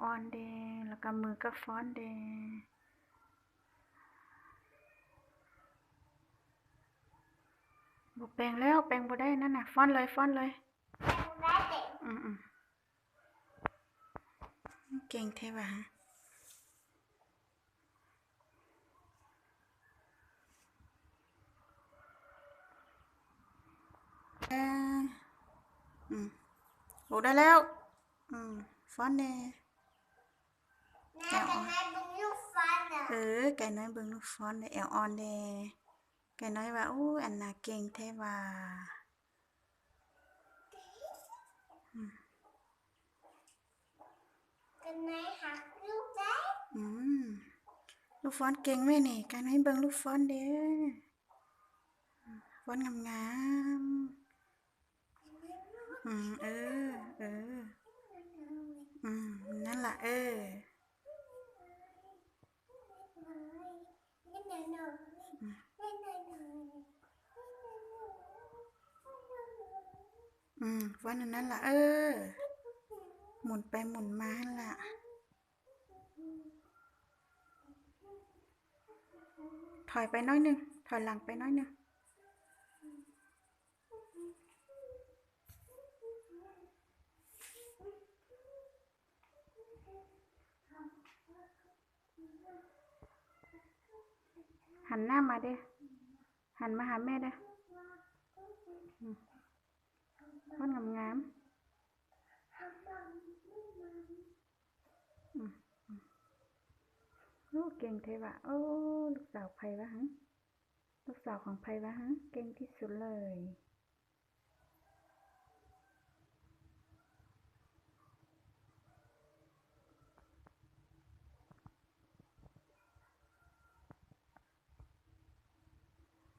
อ่อนเดแล้วก็มือก็ฟ้อนเดบ่แปลงแล้วแปลงบ่ได้นั่นน่ะฟ้อนเลยฟ้อนเลยอืมเก่งแท้ว่ะโอ้ได้แล้วฟ้อนเดแอลออนไก่น้อยเบิ่งลูกฟ้อนเดแอลออนเดไก่น้อยว่าอู้อันน่ะเก่งแท้ว่าลูกฟ้อนเก่งไหมนี่ไก่น้อยเบิ่งลูกฟ้อนเด้ฟ้อนงามๆนั่นล่ะฟ้อนอันนั้นล่ะหมุนไปหมุนมาหั่นล่ะถอยไปน้อยนึงถอยหลังไปน้อยนึงหันหน้ามาเด้หันมาหาแม่เด้ฟ้อนงามๆโอ้เก่งแท้ว่ะโอ้ลูกสาวไผวะหึลูกสาวของไผวะหึเก่งที่สุดเลย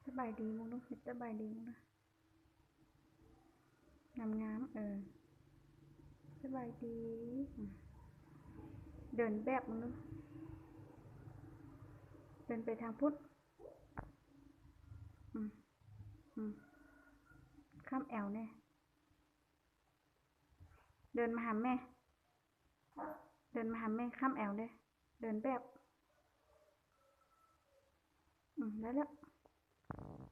สบายดีมึงลูกเฮ็ดสบายดีมึงนะงามสบายดีเดินแบบมึงลูกเดินไปทางพุทธข้ามแอวแน่เดินมาหาแม่ข้ามแอวเด้เดินแบบได้แล้ว